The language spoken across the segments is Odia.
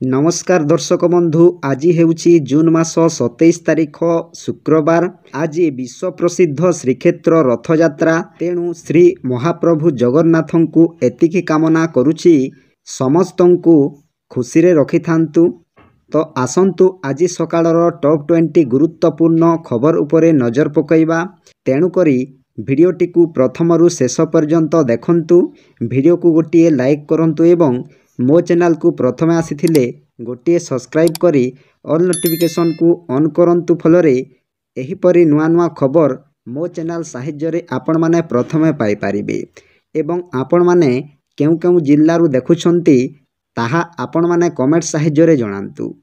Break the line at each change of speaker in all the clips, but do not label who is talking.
नमस्कार दर्शक बंधु, आज हेउछि जून मास 27 तारिख शुक्रवार। आज विश्व प्रसिद्ध श्रीक्षेत्र रथयात्रा। तेणु श्री महाप्रभु जगन्नाथंकु एतिकी कामना करुछि समस्तंकु खुशी रे रखिथांतु। तो आसंतु आज सकाळर टॉप 20 गुरुत्वपूर्ण खबर उपरे नजर पकाइबा। तेणुकरी भिडियोटी को प्रथमरु शेष पर्यंत देखंतु। भिडियो को गोटे लाइक करंतु एवं मो चैनल को प्रथमे आसीथिले गोटे सब्सक्राइब करी ऑल नोटिफिकेशन को ऑन करंतु। फलरे एहीपरि नुआ नुआ खबर मो चैनल साहाय्य रे आपण माने प्रथमे पाई परिबे। एवं आपण माने केउ केउ जिल्ला रु देखुछंती ताहा आपण माने कमेंट साहाय्य रे जणांतु।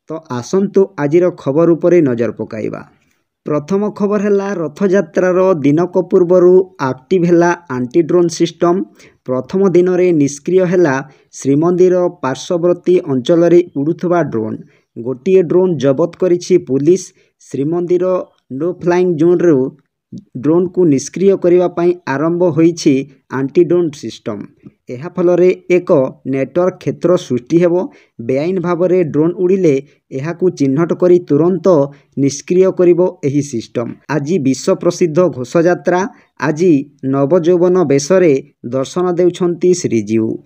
तो आसंतु आजिर खबर उपरे नजर पकाइबा। प्रथम खबर है रथयात्रार दिनक पूर्वर एक्टिव है आंटी ड्रोन सिस्टम। प्रथम दिन में निष्क्रिय है श्रीमंदिर पार्श्ववर्ती अंचल उड़ुथबा ड्रोन। गोटे ड्रोन जबत करिछि पुलिस। श्रीमंदिर नो फ्लाइंग जोन रो ड्रोन को निष्क्रिय करने पाई आरंभ होईछि आंटी ड्रोन सिस्टम। एहा फलरे एक नेटवर्क क्षेत्र सृष्टि हेबो। बेआईन भाव में ड्रोन उड़िले एहाकु चिन्हट करी तुरंत निष्क्रिय करिबो एही सिस्टम। आज विश्व प्रसिद्ध घोषयात्रा। आज नवजौवन बेशरे दर्शन देउछंती श्रीजीउ।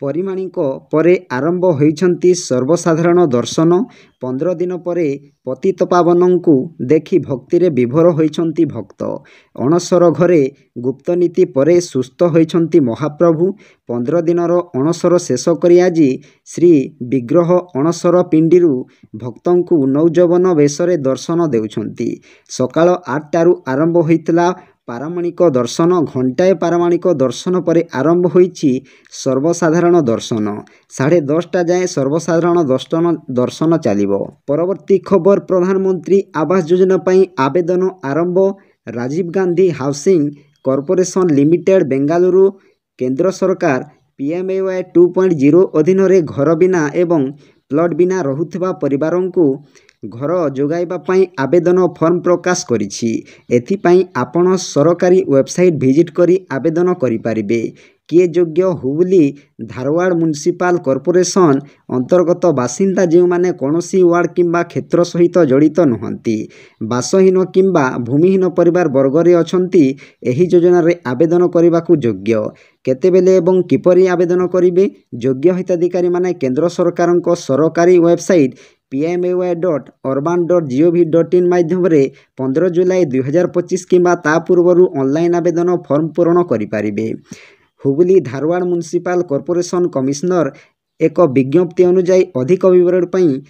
परिमाणिक परे आरंभ होइछंती सर्वसाधारण दर्शन। 15 दिन परे पतितपावनंकु देखि भक्ति रे विभोर होइछंती भक्त। अणसर घरे गुप्तनीति परे सुस्थ होइछंती महाप्रभु। 15 दिनर अणसर शेष करी आज श्री विग्रह अणसर पिंडीरु भक्तंकु नवजौवन बेशरे दर्शन देउछंती। सकाळ 8 टारु आरंभ होइतला पारमाणिक दर्शन। घंटाए पारमाणिक दर्शन पर आरंभ होइछि सर्वसाधारण दर्शन। 10:30 टा जाए सर्वसाधारण दर्शन चलिबो। परवर्ती खबर, प्रधानमंत्री आवास योजना पई आवेदन आरंभ। Rajiv Gandhi housing corporation limited Bengaluru. केंद्र सरकार PMAY 2.0 अधीन रे घर बिना एवं प्लट बिना रहुथिबा परिवारंकु घर जोगाइबा पाई आवेदन फॉर्म प्रकाश करिछि। एथिपाई आपण सरकारी वेबसाइट विजिट करी आवेदन करि परिबे। किए योग्य हुबली धारवाड़ म्युनिसिपल कॉर्पोरेशन अंतर्गत बासिंदा जो माने कोनोसी वार्ड किंबा क्षेत्र सहित जड़ित नुहंती, बासहीन किंबा भूमिहीन परिवार वर्गरे अछंती, एही योजना रे आवेदन करबाकू योग्य। केतेबेले एवं किपरि आवेदन करिवे? योग्य हिताधिकारी माने केंद्र सरकारक सरकारी वेबसाइट pmay.urban.gov.in माध्यम रे 15 जुलाई 2025 किंबा ता पूर्वरु ऑनलाइन आवेदन फॉर्म पूरण करि परिबे। Hubli Dharwad municipal corporation commissioner एक विज्ञप्ति अनुसार अधिक विवरण पई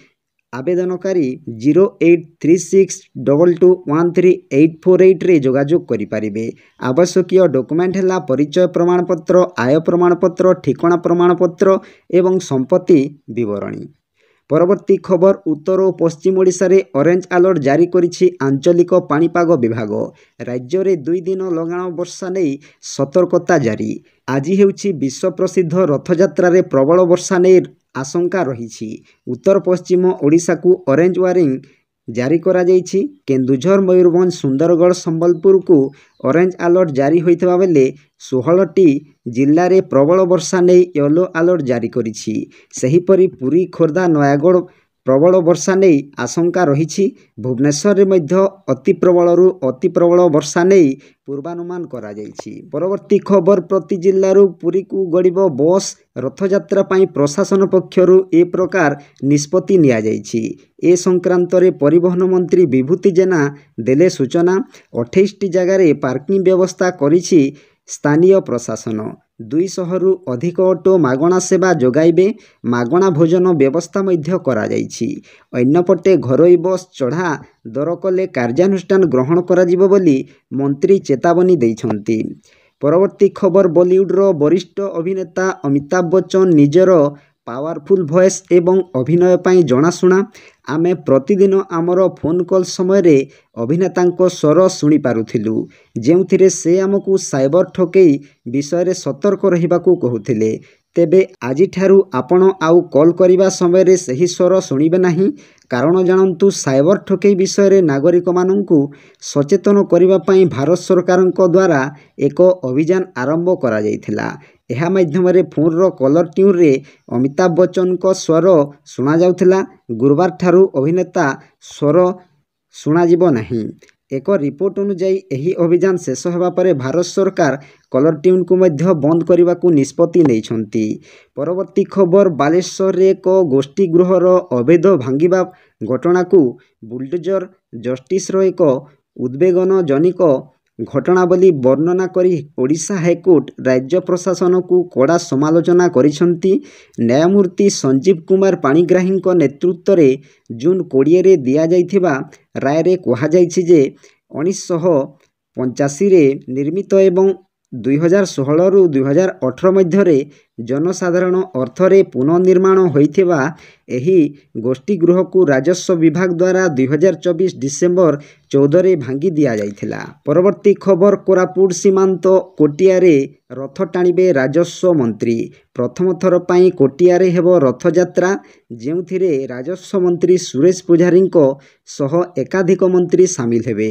आवेदनकारी 0836221348 रे जोगाजोग करि परिबे। आवश्यक डॉक्यूमेंट है परिचय प्रमाणपत्र, आय प्रमाणपत्र, ठिकाना प्रमाणपत्र एवं संपत्ति विवरणी। परवर्ती खबर, उत्तर और पश्चिम ओडिशा रे ऑरेंज अलर्ट जारी करिछि आंचलिक पाणीपाग विभाग। राज्य रे 2 दिन लगाण वर्षा नै सतर्कता जारी। आज हेउछि विश्व प्रसिद्ध रथयात्रा रे प्रबल वर्षा नै आशंका रहिछि। उत्तर पश्चिम ओडिशा को ऑरेंज वार्निंग जारी करा जाइछि। केन्दुझर, मयूरभंज, सुंदरगढ़, संबलपुर को ऑरेंज अलर्ट जारी होइतबा बेले 16टी जिल्ला रे प्रबल वर्षा नै येलो अलर्ट जारी करिछि। सेहीपरि पुरी, खोर्धा, नयागढ़ प्रबल वर्षा नै आशंका रहिछि। भुवनेश्वर रे मध्य अति प्रबलरु अति प्रबल वर्षा नै पूर्वानुमान करा जाइछि। परवर्ती खबर, प्रति जिल्लारु पुरी को गड़िबो बस। रथयात्रा पाई प्रशासन पक्षरु ए प्रकार निष्पत्ति निया जाइछि। ए संक्रांत रे परिवहन मंत्री विभूति जेना देले सूचना। 28टी जगह रे पार्किंग व्यवस्था करिछि स्थानीय प्रशासन। 200 रु अधिक ऑटो मागणा सेवा जोगाइबे। मागणा भोजन व्यवस्था मध्य करा जाइछि। अन्यपटे घरोई बस चढ़ा दर कले कार्यानुष्ठान ग्रहण करा जिवो बोली मंत्री चेतावनी दैछंती। परवर्ती खबर, बॉलीवुड रो वरिष्ठ अभिनेता अमिताभ बच्चन निजर पावरफुल वॉइस एवं अभिनय पाई जनाशुना। आमे प्रतिदिन आमर फोन कॉल समय रे अभिनेतांको स्वर शुणी पारुथिलु, जेउथिरे से आमकु साइबर ठकेई विषय रे सतर्क रहिबाकू कहूथिले। तेबे आजि ठारू आपण आउ कॉल करिबा समय रे सही स्वर शुणिबे नाही। कारण जानंतु साइबर ठकेई विषय रे नागरिक मानंकु सचेतन करिबा पाई भारत सरकारंको द्वारा एक अभियान आरंभ करा जायथिला। ଏହା ମାଧ୍ୟମରେ ଫୋନ୍ର କଲର୍ ଟ୍ୟୁନ୍ରେ ଅମିତାଭ ବଚ୍ଚନଙ୍କ ସ୍ୱର ଶୁଣାଯାଉଥିଲା। ଗୁରୁବାରଠାରୁ ଅଭିନେତା ସ୍ୱର ଶୁଣାଯିବ ନାହିଁ। ଏକ ରିପୋର୍ଟ ଅନୁଯାୟୀ ଏହି ଅଭିଯାନ ଶେଷ ହେବା ପରେ ଭାରତ ସରକାର କଲର୍ ଟ୍ୟୁନ୍କୁ ମଧ୍ୟ ବନ୍ଦ କରିବାକୁ ନିଷ୍ପତ୍ତି ନେଇଛନ୍ତି। ପରବର୍ତ୍ତୀ ଖବର, ବାଲେଶ୍ୱରରେ ଏକ ଗୋଷ୍ଠୀ ଗୃହର ଅବୈଧ ଭାଙ୍ଗିବା ଘଟଣାକୁ ବୁଲଡୋଜର ଜଷ୍ଟିସର ଏକ ଉଦ୍ବେଗଜନକ ଘଟଣା ବୋଲି ବର୍ଣ୍ଣନା କରି ଓଡ଼ିଶା ହାଇକୋର୍ଟ ରାଜ୍ୟ ପ୍ରଶାସନକୁ କଡ଼ା ସମାଲୋଚନା କରିଛନ୍ତି। ନ୍ୟାୟମୂର୍ତ୍ତି ସଞ୍ଜୀବ କୁମାର ପାଣିଗ୍ରାହୀଙ୍କ ନେତୃତ୍ୱରେ ଜୁନ୍ 20ରେ ଦିଆଯାଇଥିବା ରାୟରେ କୁହାଯାଇଛି ଯେ 1985ରେ ନିର୍ମିତ ଏବଂ 2016ରୁ 2018 ମଧ୍ୟରେ ଜନସାଧାରଣ ଅର୍ଥରେ ପୁନଃନିର୍ମାଣ ହୋଇଥିବା ଏହି ଗୋଷ୍ଠୀ ଗୃହକୁ ରାଜସ୍ୱ ବିଭାଗ ଦ୍ୱାରା 2024 ଡିସେମ୍ବର 14ରେ ଭାଙ୍ଗି ଦିଆଯାଇଥିଲା। ପରବର୍ତ୍ତୀ ଖବର, କୋରାପୁଟ ସୀମାନ୍ତ କୋଟିଆରେ ରଥ ଟାଣିବେ ରାଜସ୍ୱ ମନ୍ତ୍ରୀ। ପ୍ରଥମ ଥର ପାଇଁ କୋଟିଆରେ ହେବ ରଥଯାତ୍ରା, ଯେଉଁଥିରେ ରାଜସ୍ୱ ମନ୍ତ୍ରୀ ସୁରେଶ ପୂଝାରୀଙ୍କ ସହ ଏକାଧିକ ମନ୍ତ୍ରୀ ସାମିଲ ହେବେ।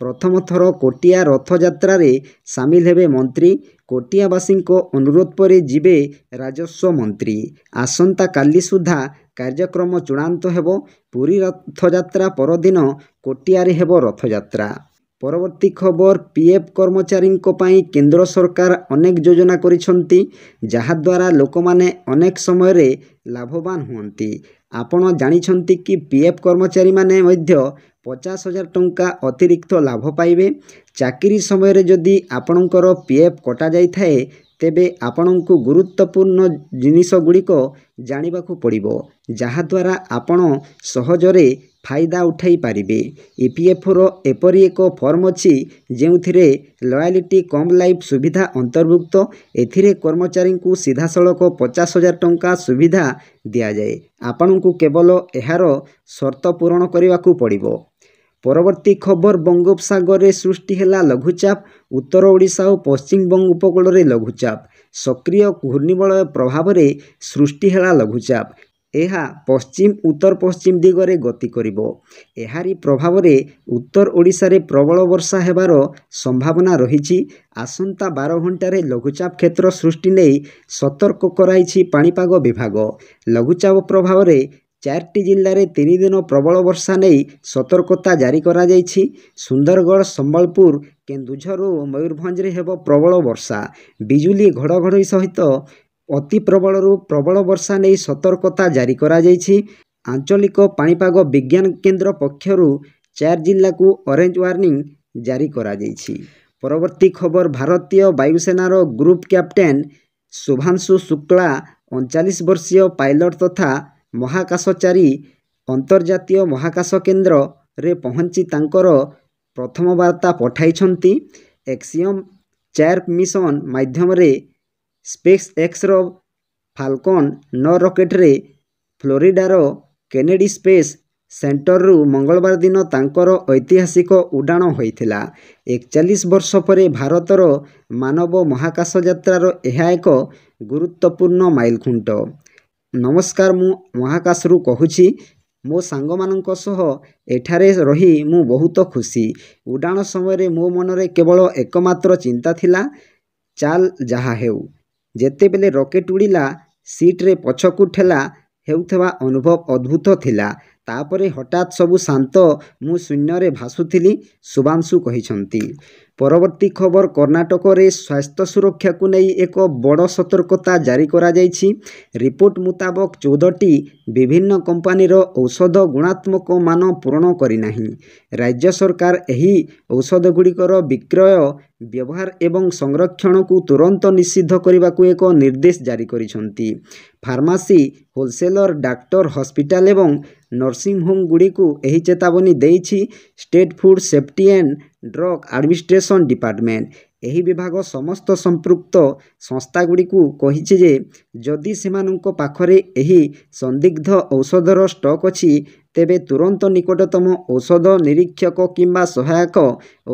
ପ୍ରଥମ ଥର କୋଟିଆ ରଥଯାତ୍ରାରେ ସାମିଲ ହେବେ ମନ୍ତ୍ରୀ। କୋଟିଆବାସୀଙ୍କ ଅନୁରୋଧ ପରେ ଯିବେ ରାଜସ୍ୱ ମନ୍ତ୍ରୀ। ଆସନ୍ତାକାଲି ସୁଦ୍ଧା କାର୍ଯ୍ୟକ୍ରମ ଚୂଡ଼ାନ୍ତ ହେବ। ପୁରୀ ରଥଯାତ୍ରା ପରଦିନ କୋଟିଆରେ ହେବ ରଥଯାତ୍ରା। ପରବର୍ତ୍ତୀ ଖବର, ପିଏଫ୍ କର୍ମଚାରୀଙ୍କ ପାଇଁ କେନ୍ଦ୍ର ସରକାର ଅନେକ ଯୋଜନା କରିଛନ୍ତି, ଯାହାଦ୍ୱାରା ଲୋକମାନେ ଅନେକ ସମୟରେ ଲାଭବାନ ହୁଅନ୍ତି। ଆପଣ ଜାଣିଛନ୍ତି କି ପିଏଫ୍ କର୍ମଚାରୀମାନେ ମଧ୍ୟ 50,000 ଟଙ୍କା ଅତିରିକ୍ତ ଲାଭ ପାଇବେ। ଚାକିରି ସମୟରେ ଯଦି ଆପଣଙ୍କର ପିଏଫ୍ କଟାଯାଇଥାଏ, ତେବେ ଆପଣଙ୍କୁ ଗୁରୁତ୍ୱପୂର୍ଣ୍ଣ ଜିନିଷଗୁଡ଼ିକ ଜାଣିବାକୁ ପଡ଼ିବ, ଯାହାଦ୍ୱାରା ଆପଣ ସହଜରେ ଫାଇଦା ଉଠାଇ ପାରିବେ। ଇପିଏଫ୍ର ଏପରି ଏକ ଫର୍ମ ଅଛି ଯେଉଁଥିରେ ଲୟାଲିଟି କମ୍ ଲାଇଫ୍ ସୁବିଧା ଅନ୍ତର୍ଭୁକ୍ତ। ଏଥିରେ କର୍ମଚାରୀଙ୍କୁ ସିଧାସଳଖ 50,000 ଟଙ୍କା ସୁବିଧା ଦିଆଯାଏ। ଆପଣଙ୍କୁ କେବଳ ଏହାର ସର୍ତ୍ତ ପୂରଣ କରିବାକୁ ପଡ଼ିବ। ପରବର୍ତ୍ତୀ ଖବର, ବଙ୍ଗୋପସାଗରରେ ସୃଷ୍ଟି ହେଲା ଲଘୁଚାପ। ଉତ୍ତର ଓଡ଼ିଶା ଓ ପଶ୍ଚିମବଙ୍ଗ ଉପକୂଳରେ ଲଘୁଚାପ। ସକ୍ରିୟ ଘୂର୍ଣ୍ଣିବଳୟ ପ୍ରଭାବରେ ସୃଷ୍ଟି ହେଲା ଲଘୁଚାପ। ଏହା ପଶ୍ଚିମ ଉତ୍ତର ପଶ୍ଚିମ ଦିଗରେ ଗତି କରିବ। ଏହାରି ପ୍ରଭାବରେ ଉତ୍ତର ଓଡ଼ିଶାରେ ପ୍ରବଳ ବର୍ଷା ହେବାର ସମ୍ଭାବନା ରହିଛି। ଆସନ୍ତା 12 ଘଣ୍ଟାରେ ଲଘୁଚାପ କ୍ଷେତ୍ର ସୃଷ୍ଟି ନେଇ ସତର୍କ କରାଇଛି ପାଣିପାଗ ବିଭାଗ। ଲଘୁଚାପ ପ୍ରଭାବରେ 4ଟି ଜିଲ୍ଲାରେ 3 ଦିନ ପ୍ରବଳ ବର୍ଷା ନେଇ ସତର୍କତା ଜାରି କରାଯାଇଛି। ସୁନ୍ଦରଗଡ଼, ସମ୍ବଲପୁର, କେନ୍ଦୁଝର ଓ ମୟୂରଭଞ୍ଜରେ ହେବ ପ୍ରବଳ ବର୍ଷା। ବିଜୁଳି ଘଡ଼ଘଡ଼ି ସହିତ ଅତି ପ୍ରବଳରୁ ପ୍ରବଳ ବର୍ଷା ନେଇ ସତର୍କତା ଜାରି କରାଯାଇଛି। ଆଞ୍ଚଳିକ ପାଣିପାଗ ବିଜ୍ଞାନ କେନ୍ଦ୍ର ପକ୍ଷରୁ 4 ଜିଲ୍ଲାକୁ ଅରେଞ୍ଜ ୱାର୍ଣ୍ଣିଂ ଜାରି କରାଯାଇଛି। ପରବର୍ତ୍ତୀ ଖବର, ଭାରତୀୟ ବାୟୁସେନାର ଗ୍ରୁପ୍ କ୍ୟାପ୍ଟେନ୍ ଶୁଭାଂଶୁ ଶୁକ୍ଲା 39 ବର୍ଷୀୟ ପାଇଲଟ ତଥା ମହାକାଶଚାରୀ ଅନ୍ତର୍ଜାତୀୟ ମହାକାଶ କେନ୍ଦ୍ରରେ ପହଞ୍ଚି ତାଙ୍କର ପ୍ରଥମ ବାର୍ତ୍ତା ପଠାଇଛନ୍ତି। ଏକ୍ସିୟମ୍ 4 ମିଶନ ମାଧ୍ୟମରେ ସ୍ପେସ୍ଏକ୍ସର ଫାଲକନ 9 ରକେଟରେ ଫ୍ଲୋରିଡାର କେନେଡି ସ୍ପେସ୍ ସେଣ୍ଟରରୁ ମଙ୍ଗଳବାର ଦିନ ତାଙ୍କର ଐତିହାସିକ ଉଡ଼ାଣ ହୋଇଥିଲା। 41 ବର୍ଷ ପରେ ଭାରତର ମାନବ ମହାକାଶ ଯାତ୍ରାର ଏହା ଏକ ଗୁରୁତ୍ୱପୂର୍ଣ୍ଣ ମାଇଲଖୁଣ୍ଟ। ନମସ୍କାର, ମୁଁ ମହାକାଶରୁ କହୁଛି। ମୋ ସାଙ୍ଗମାନଙ୍କ ସହ ଏଠାରେ ରହି ମୁଁ ବହୁତ ଖୁସି। ଉଡ଼ାଣ ସମୟରେ ମୋ ମନରେ କେବଳ ଏକମାତ୍ର ଚିନ୍ତା ଥିଲା, ଚାଲ ଯାହା ହେଉ। ଯେତେବେଳେ ରକେଟ୍ ଉଡ଼ିଲା, ସିଟ୍ରେ ପଛକୁ ଠେଲା ହେଉଥିବା ଅନୁଭବ ଅଦ୍ଭୁତ ଥିଲା। ତାପରେ ହଠାତ୍ ସବୁ ଶାନ୍ତ, ମୁଁ ଶୂନ୍ୟରେ ଭାସୁଥିଲି, ଶୁଭାଂଶୁ କହିଛନ୍ତି। ପରବର୍ତ୍ତୀ ଖବର, କର୍ଣ୍ଣାଟକରେ ସ୍ୱାସ୍ଥ୍ୟ ସୁରକ୍ଷାକୁ ନେଇ ଏକ ବଡ଼ ସତର୍କତା ଜାରି କରାଯାଇଛି। ରିପୋର୍ଟ ମୁତାବକ 14ଟି ବିଭିନ୍ନ କମ୍ପାନୀର ଔଷଧ ଗୁଣାତ୍ମକ ମାନ ପୂରଣ କରିନାହିଁ। ରାଜ୍ୟ ସରକାର ଏହି ଔଷଧଗୁଡ଼ିକର ବିକ୍ରୟ, ବ୍ୟବହାର ଏବଂ ସଂରକ୍ଷଣକୁ ତୁରନ୍ତ ନିଷିଦ୍ଧ କରିବାକୁ ଏକ ନିର୍ଦ୍ଦେଶ ଜାରି କରିଛନ୍ତି। ଫାର୍ମାସି, ହୋଲସେଲର, ଡାକ୍ତର, ହସ୍ପିଟାଲ ଏବଂ ନର୍ସିଂ ହୋମ୍ଗୁଡ଼ିକୁ ଏହି ଚେତାବନୀ ଦେଇଛି state food safety and drug administration department. ଏହି ବିଭାଗ ସମସ୍ତ ସମ୍ପୃକ୍ତ ସଂସ୍ଥାଗୁଡ଼ିକୁ କହିଛି ଯେ ଯଦି ସେମାନଙ୍କ ପାଖରେ ଏହି ସନ୍ଦିଗ୍ଧ ଔଷଧର ଷ୍ଟକ୍ ଅଛି, ତେବେ ତୁରନ୍ତ ନିକଟତମ ଔଷଧ ନିରୀକ୍ଷକ କିମ୍ବା ସହାୟକ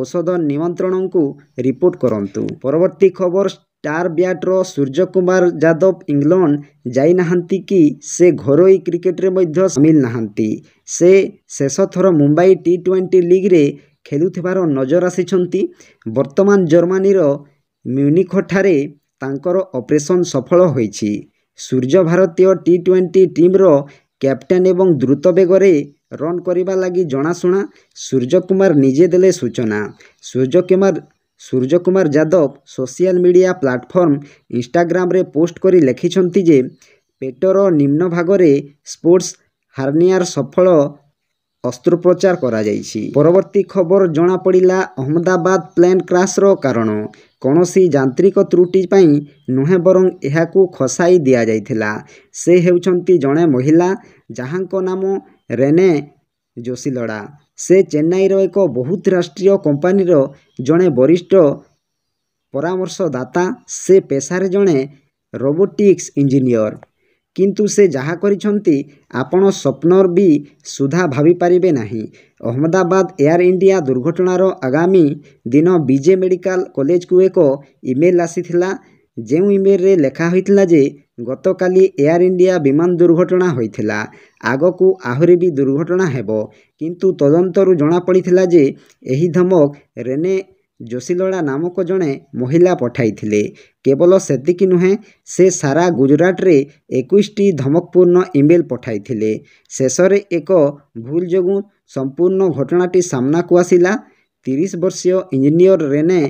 ଔଷଧ ନିୟନ୍ତ୍ରକଙ୍କୁ ରିପୋର୍ଟ କରନ୍ତୁ। ପରବର୍ତ୍ତୀ ଖବର, star batter Suryakumar Yadav England ଯାଇନାହାନ୍ତି କି ସେ ଘରୋଇ କ୍ରିକେଟରେ ମଧ୍ୟ ସାମିଲ ନାହାନ୍ତି। ସେ ଶେଷ ଥର ମୁମ୍ବାଇ ଟି20 ଲିଗ୍ରେ ଖେଳୁଥିବାର ନଜର ଆସିଛନ୍ତି। ବର୍ତ୍ତମାନ ଜର୍ମାନୀର ମ୍ୟୁନିଖଠାରେ ତାଙ୍କର ଅପରେସନ୍ ସଫଳ ହୋଇଛି। ସୂର୍ଯ୍ୟ ଭାରତୀୟ ଟି-20 ଟିମ୍ର କ୍ୟାପ୍ଟେନ୍ ଏବଂ ଦ୍ରୁତ ବେଗରେ ରନ୍ କରିବା ଲାଗି ଜଣାଶୁଣା। ସୂର୍ଯ୍ୟକୁମାର ନିଜେ ଦେଲେ ସୂଚନା। Suryakumar Yadav social media platform ଇନ୍ଷ୍ଟାଗ୍ରାମରେ ପୋଷ୍ଟ କରି ଲେଖିଛନ୍ତି ଯେ ପେଟର ନିମ୍ନ ଭାଗରେ ସ୍ପୋର୍ଟସ୍ ହାର୍ନିଆର ସଫଳ ଅସ୍ତ୍ରୋପଚାର କରାଯାଇଛି। ପରବର୍ତ୍ତୀ ଖବର ଜଣାପଡ଼ିଲା ଅହମ୍ମଦାବାଦ ପ୍ଲେନ୍ କ୍ରାସ୍ର କାରଣ କୌଣସି ଯାନ୍ତ୍ରିକ ତ୍ରୁଟି ପାଇଁ ନୁହେଁ ବରଂ ଏହାକୁ ଖସାଇ ଦିଆଯାଇଥିଲା। ସେ ହେଉଛନ୍ତି ଜଣେ ମହିଳା ଯାହାଙ୍କ ନାମ ରେନେ ଜୋଶିଲଡ଼ା। ସେ ଚେନ୍ନାଇର ଏକ ବହୁରାଷ୍ଟ୍ରୀୟ କମ୍ପାନୀର ଜଣେ ବରିଷ୍ଠ ପରାମର୍ଶଦାତା। ସେ ପେଶାରେ ଜଣେ ରୋବୋଟିକ୍ସ ଇଞ୍ଜିନିୟର। କିନ୍ତୁ ସେ ଯାହା କରିଛନ୍ତି ଆପଣ ସ୍ୱପ୍ନରେ ବି ସୁଦ୍ଧା ଭାବିପାରିବେ ନାହିଁ। ଅହମ୍ମଦାବାଦ ଏୟାର ଇଣ୍ଡିଆ ଦୁର୍ଘଟଣାର ଆଗାମୀ ଦିନ ବିଜେ ମେଡିକାଲ କଲେଜକୁ ଏକ ଇମେଲ୍ ଆସିଥିଲା। ଯେଉଁ ଇମେଲରେ ଲେଖା ହୋଇଥିଲା ଯେ ଗତକାଲି ଏୟାର ଇଣ୍ଡିଆ ବିମାନ ଦୁର୍ଘଟଣା ହୋଇଥିଲା। ଆଗକୁ ଆହୁରି ବି ଦୁର୍ଘଟଣା ହେବ। କିନ୍ତୁ ତଦନ୍ତରୁ ଜଣାପଡ଼ିଥିଲା ଯେ ଏହି ଧମକ ରେନେ ଜୋଶିଲଡ଼ା ନାମକ ଜଣେ ମହିଳା ପଠାଇଥିଲେ। କେବଳ ସେତିକି ନୁହେଁ, ସେ ସାରା ଗୁଜରାଟରେ 21ଟି ଧମକପୂର୍ଣ୍ଣ ଇମେଲ୍ ପଠାଇଥିଲେ। ଶେଷରେ ଏକ ଭୁଲ ଯୋଗୁଁ ସମ୍ପୂର୍ଣ୍ଣ ଘଟଣାଟି ସାମ୍ନାକୁ ଆସିଲା। 30 ବର୍ଷୀୟ ଇଞ୍ଜିନିୟର ରେନେ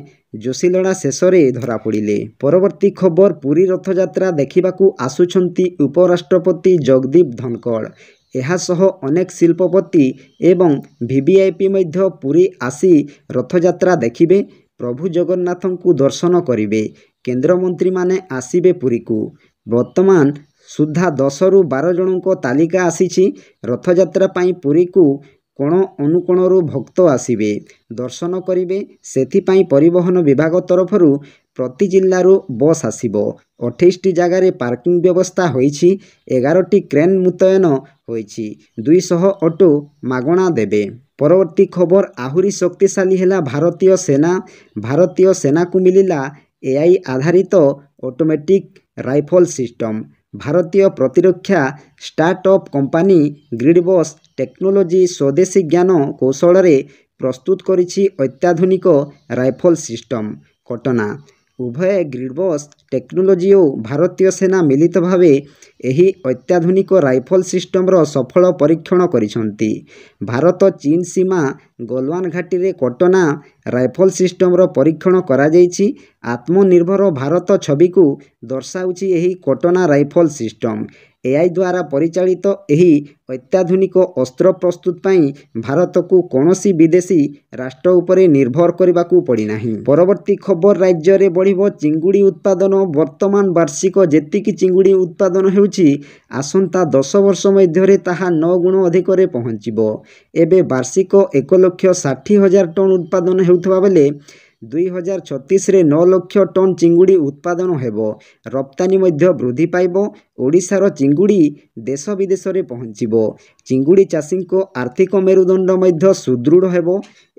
ଜୋଶିଲଡ଼ା ଶେଷରେ ଧରାପଡ଼ିଲେ। ପରବର୍ତ୍ତୀ ଖବର ପୁରୀ ରଥଯାତ୍ରା ଦେଖିବାକୁ ଆସୁଛନ୍ତି ଉପରାଷ୍ଟ୍ରପତି ଜଗଦୀପ ଧନକଡ଼। ଏହାସହ ଅନେକ ଶିଳ୍ପପତି ଏବଂ ଭିଭିଆଇପି ମଧ୍ୟ ପୁରୀ ଆସି ରଥଯାତ୍ରା ଦେଖିବେ। ପ୍ରଭୁ ଜଗନ୍ନାଥଙ୍କୁ ଦର୍ଶନ କରିବେ। କେନ୍ଦ୍ରମନ୍ତ୍ରୀମାନେ ଆସିବେ ପୁରୀକୁ। ବର୍ତ୍ତମାନ ସୁଦ୍ଧା 10ରୁ 12 ଜଣଙ୍କ ତାଲିକା ଆସିଛି। ରଥଯାତ୍ରା ପାଇଁ ପୁରୀକୁ କୋଣ ଅନୁକୋଣରୁ ଭକ୍ତ ଆସିବେ, ଦର୍ଶନ କରିବେ। ସେଥିପାଇଁ ପରିବହନ ବିଭାଗ ତରଫରୁ ପ୍ରତି ଜିଲ୍ଲାରୁ ବସ୍ ଆସିବ। 28ଟି ଜାଗାରେ ପାର୍କିଂ ବ୍ୟବସ୍ଥା ହୋଇଛି। 11ଟି କ୍ରେନ୍ ମୁତୟନ ହୋଇଛି। 200 ଅଟୋ ମାଗଣା ଦେବେ। ପରବର୍ତ୍ତୀ ଖବର ଆହୁରି ଶକ୍ତିଶାଳୀ ହେଲା ଭାରତୀୟ ସେନା। ଭାରତୀୟ ସେନାକୁ ମିଳିଲା ଏଆଇ ଆଧାରିତ ଅଟୋମେଟିକ୍ ରାଇଫଲ ସିଷ୍ଟମ। ଭାରତୀୟ ପ୍ରତିରକ୍ଷା ଷ୍ଟାର୍ଟଅପ୍ କମ୍ପାନୀ ଗ୍ରିଡବସ୍ ଟେକ୍ନୋଲୋଜି ସ୍ୱଦେଶୀ ଜ୍ଞାନ କୌଶଳରେ ପ୍ରସ୍ତୁତ କରିଛି ଅତ୍ୟାଧୁନିକ ରାଇଫଲ ସିଷ୍ଟମ। କଟନା ଉଭୟ ଗ୍ରିଡବସ୍ ଟେକ୍ନୋଲୋଜି ଓ ଭାରତୀୟ ସେନା ମିଳିତ ଭାବେ ଏହି ଅତ୍ୟାଧୁନିକ ରାଇଫଲ ସିଷ୍ଟମର ସଫଳ ପରୀକ୍ଷଣ କରିଛନ୍ତି। ଭାରତ ଚୀନ ସୀମା ଗଲୱାନ ଘାଟିରେ କଟନା ରାଇଫଲ ସିଷ୍ଟମର ପରୀକ୍ଷଣ କରାଯାଇଛି। ଆତ୍ମନିର୍ଭର ଭାରତ ଛବିକୁ ଦର୍ଶାଉଛି ଏହି କଟନା ରାଇଫଲ ସିଷ୍ଟମ। ଏଆଇ ଦ୍ୱାରା ପରିଚାଳିତ ଏହି ଅତ୍ୟାଧୁନିକ ଅସ୍ତ୍ର ପ୍ରସ୍ତୁତ ପାଇଁ ଭାରତକୁ କୌଣସି ବିଦେଶୀ ରାଷ୍ଟ୍ର ଉପରେ ନିର୍ଭର କରିବାକୁ ପଡ଼ିନାହିଁ। ପରବର୍ତ୍ତୀ ଖବର ରାଜ୍ୟରେ ବଢ଼ିବ ଚିଙ୍ଗୁଡ଼ି ଉତ୍ପାଦନ। ବର୍ତ୍ତମାନ ବାର୍ଷିକ ଯେତିକି ଚିଙ୍ଗୁଡ଼ି ଉତ୍ପାଦନ ହେଉଛି ଆସନ୍ତା 10 ବର୍ଷ ମଧ୍ୟରେ ତାହା 9 ଗୁଣ ଅଧିକରେ ପହଞ୍ଚିବ। ଏବେ ବାର୍ଷିକ 1,60,000 ଟନ୍ ଉତ୍ପାଦନ ହେଉଥିବା ବେଳେ 2036ରେ 9 ଲକ୍ଷ ଟନ୍ ଚିଙ୍ଗୁଡ଼ି ଉତ୍ପାଦନ ହେବ। ରପ୍ତାନି ମଧ୍ୟ ବୃଦ୍ଧି ପାଇବ। ଓଡ଼ିଶାର ଚିଙ୍ଗୁଡ଼ି ଦେଶ ବିଦେଶରେ ପହଞ୍ଚିବ। ଚିଙ୍ଗୁଡ଼ି ଚାଷୀଙ୍କ ଆର୍ଥିକ ମେରୁଦଣ୍ଡ ମଧ୍ୟ ସୁଦୃଢ଼ ହେବ।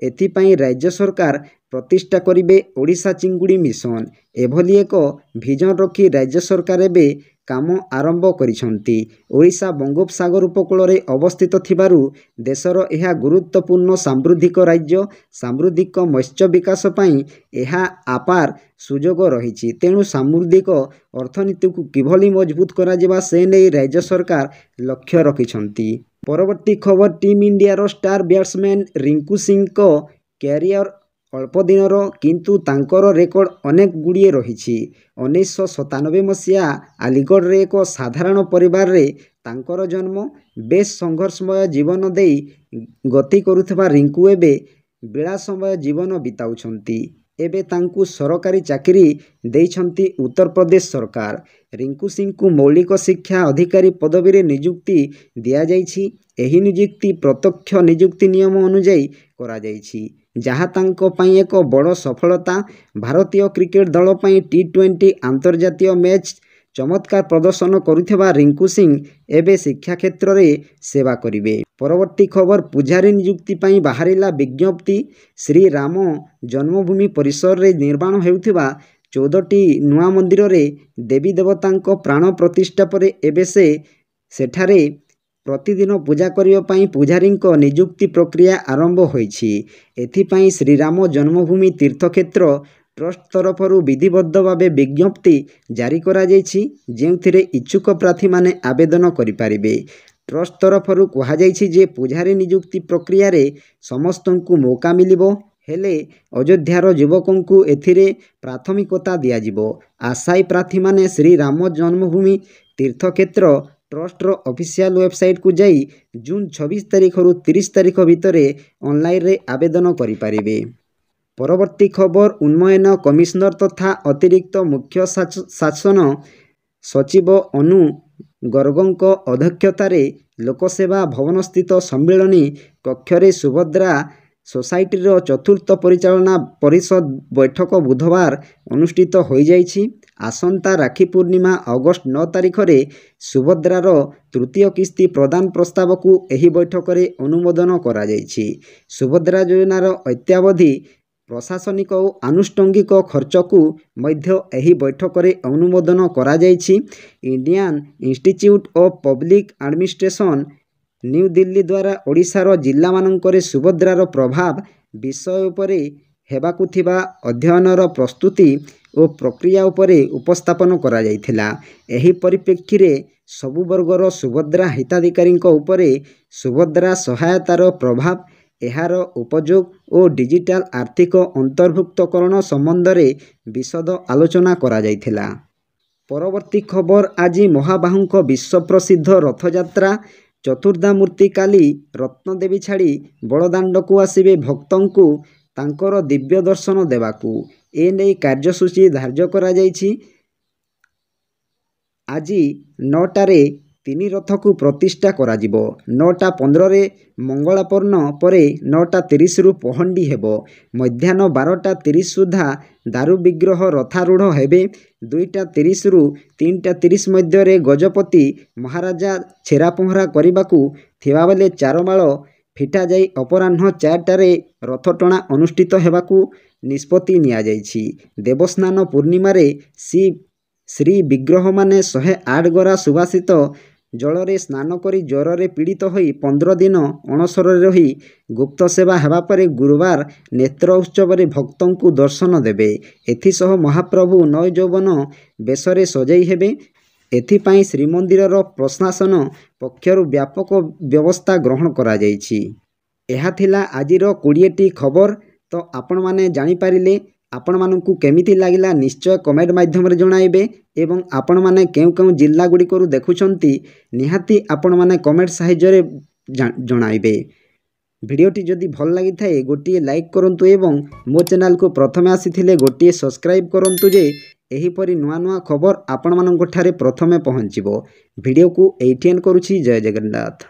ଏଥିପାଇଁ ରାଜ୍ୟ ସରକାର ପ୍ରତିଷ୍ଠା କରିବେ ଓଡ଼ିଶା ଚିଙ୍ଗୁଡ଼ି ମିଶନ। ଏଭଳି ଏକ ଭିଜନ ରଖି ରାଜ୍ୟ ସରକାର ଏବେ କାମ ଆରମ୍ଭ କରିଛନ୍ତି। ଓଡ଼ିଶା ବଙ୍ଗୋପସାଗର ଉପକୂଳରେ ଅବସ୍ଥିତ ଥିବାରୁ ଦେଶର ଏହା ଗୁରୁତ୍ୱପୂର୍ଣ୍ଣ ସାମୁଦ୍ରିକ ରାଜ୍ୟ। ସାମୁଦ୍ରିକ ମତ୍ସ୍ୟ ବିକାଶ ପାଇଁ ଏହା ଆପାର ସୁଯୋଗ ରହିଛି। ତେଣୁ ସାମୁଦ୍ରିକ ଅର୍ଥନୀତିକୁ କିଭଳି ମଜବୁତ କରାଯିବ ସେ ନେଇ ରାଜ୍ୟ ସରକାର ଲକ୍ଷ୍ୟ ରଖିଛନ୍ତି। ପରବର୍ତ୍ତୀ ଖବର ଟିମ୍ ଇଣ୍ଡିଆର ଷ୍ଟାର ବ୍ୟାଟ୍ସମ୍ୟାନ୍ ରିଙ୍କୁ ସିଂଙ୍କ କ୍ୟାରିୟର ଅଳ୍ପ ଦିନର, କିନ୍ତୁ ତାଙ୍କର ରେକର୍ଡ ଅନେକ ଗୁଡ଼ିଏ ରହିଛି। 1997 ମସିହା ଆଲିଗଡ଼ରେ ଏକ ସାଧାରଣ ପରିବାରରେ ତାଙ୍କର ଜନ୍ମ। ବେଶ୍ ସଂଘର୍ଷମୟ ଜୀବନ ଦେଇ ଗତି କରୁଥିବା ରିଙ୍କୁ ଏବେ ବିଳାସମୟ ଜୀବନ ବିତାଉଛନ୍ତି। ଏବେ ତାଙ୍କୁ ସରକାରୀ ଚାକିରି ଦେଇଛନ୍ତି ଉତ୍ତରପ୍ରଦେଶ ସରକାର। ରିଙ୍କୁ ସିଂଙ୍କୁ ମୌଳିକ ଶିକ୍ଷା ଅଧିକାରୀ ପଦବୀରେ ନିଯୁକ୍ତି ଦିଆଯାଇଛି। ଏହି ନିଯୁକ୍ତି ପ୍ରତ୍ୟକ୍ଷ ନିଯୁକ୍ତି ନିୟମ ଅନୁଯାୟୀ କରାଯାଇଛି, ଯାହା ତାଙ୍କ ପାଇଁ ଏକ ବଡ଼ ସଫଳତା। ଭାରତୀୟ କ୍ରିକେଟ ଦଳ ପାଇଁ ଟି-20 ଆନ୍ତର୍ଜାତୀୟ ମ୍ୟାଚ୍ ଚମତ୍କାର ପ୍ରଦର୍ଶନ କରୁଥିବା ରିଙ୍କୁ ସିଂ ଏବେ ଶିକ୍ଷା କ୍ଷେତ୍ରରେ ସେବା କରିବେ। ପରବର୍ତ୍ତୀ ଖବର ପୂଜାରୀ ନିଯୁକ୍ତି ପାଇଁ ବାହାରିଲା ବିଜ୍ଞପ୍ତି। ଶ୍ରୀରାମ ଜନ୍ମଭୂମି ପରିସରରେ ନିର୍ମାଣ ହେଉଥିବା 14ଟି ନୂଆ ମନ୍ଦିରରେ ଦେବୀ ଦେବତାଙ୍କ ପ୍ରାଣ ପ୍ରତିଷ୍ଠା ପରେ ଏବେ ସେଠାରେ ପ୍ରତିଦିନ ପୂଜା କରିବା ପାଇଁ ପୂଜାରୀଙ୍କ ନିଯୁକ୍ତି ପ୍ରକ୍ରିୟା ଆରମ୍ଭ ହୋଇଛି। ଏଥିପାଇଁ ଶ୍ରୀରାମ ଜନ୍ମଭୂମି ତୀର୍ଥକ୍ଷେତ୍ର ट्रस्ट तरफरु विधिबद्ध भावे विज्ञप्ति जारी करा जायछि जेउथिरे इच्छुक प्रार्थी माने आवेदन करि पारिबे। ट्रस्ट तरफरु कहा जायछि जे पुजारी नियुक्ति प्रक्रिया रे समस्तंकु मौका मिलिबो हेले अयोध्यार युवकंकु एथिरे प्राथमिकता दिया जिवो। आशायी प्रार्थी माने श्री राम जन्मभूमि तीर्थक्षेत्र ट्रस्टर ऑफिशियल वेबसाइट को जाई जून 26 तारिख रु 30 तारिख भितर ऑनलाइन रे आवेदन करि पारिबे। परवर्ती खबर उन्नयन कमिशनर तथा अतिरिक्त मुख्य शासन सचिव अनु गर्गंक अध्यक्षतार लोकसेवा भवन स्थित सम्मेलनी कक्षरे सुभद्रा सोसाइटीर चतुर्थ परिचालना परिषद बैठक बुधवार अनुष्ठित हो जाइछि। आसंता राखी पूर्णिमा अगस्ट 9 तारिख रे सुभद्रार तृतीय किस्ती प्रदान प्रस्ताव को एही बैठक रे अनुमोदन करा जाइछि। सुभद्रा योजनार अत्यावधि प्रशासनिक और आनुष्ठांगिक खर्च को मध्य एही बैठक रे अनुमोदन करा जाइछि। Indian Institute of Public Administration New Delhi द्वारा ओडिशार जिला मानकरे सुभद्रार प्रभाव विषय उपरे हेबाकु थिबा अध्ययनर प्रस्तुति और प्रक्रिया उपरे उपस्थापन करा जाइथिला। एही परिप्रेक्षी रे सबु वर्गर सुभद्रा हिताधिकारी उपरे सुभद्रा सहायतार प्रभाव एहार उपयोग और डिजिटल आर्थिक अंतर्भुक्तकरण संबंध में विशद आलोचना करा जाइथिला। परवर्ती खबर आज महाबाहुंक विश्व प्रसिद्ध रथयात्रा चतुर्धा मूर्ति काली रत्नदेवी छाड़ी बड़दाण्ड को आसवे भक्तों तांकर दिव्य दर्शन देवाकू एने कार्यसूची धार्य करा जाइछि। आज 9टारे 3 रथ को प्रतिष्ठा करा जिवो। 9:15 रे मंगलापर्ण परे 9:30 रु पहंडी हेबो। मध्याह्न 12:30 सुधा दारु विग्रह रथारूढ़ हेबे। 2:30 रु 3:30 मध्य रे गजपति महाराजा छेरा पहरा करिबाकू थिबा बेले चारमाळ फिटा जाई अपराह्न 4टारे रथ टणा अनुष्ठित हेबाकू निष्पत्ति निया जाइछि। देवस्नान पूर्णिमा रे श्री विग्रह माने 108 गरा सुवासित जलरे स्नान करी ज्वरे पीड़ित होई 15 दिन अणसर रही गुप्त सेवा हेबा परे गुरुवार नेत्र उत्सव रे भक्तों को दर्शन देबे। एथिसह महाप्रभु नय यौवन बेसरे सजाई हेबे। एथिपाई श्रीमंदिरर प्रशासन पक्षरु व्यापक व्यवस्था ग्रहण करा जाइछि। एहा थिला आजिर 20टी खबर। तो आपण माने जानि पारिले आपण मानकु केमिति लागिला निश्चय कमेंट माध्यम रे जणाइबे एवं आपण माने केउ केउ जिल्ला गुडी करू देखुछंती निहाती आपण माने कमेंट साहाय्य रे जणाइबे। भिडियोटी जदि भल लागि थाए गोटिए लाइक करंतु एवं मो चैनल को प्रथमे आसीथिले गोटिए सब्सक्राइब करंतु जे एही परि नुआ नुआ खबर आपण मानक ठारे प्रथमे पहुंचिबो। भिडियो को एटीएन करूछि। जय जगन्नाथ।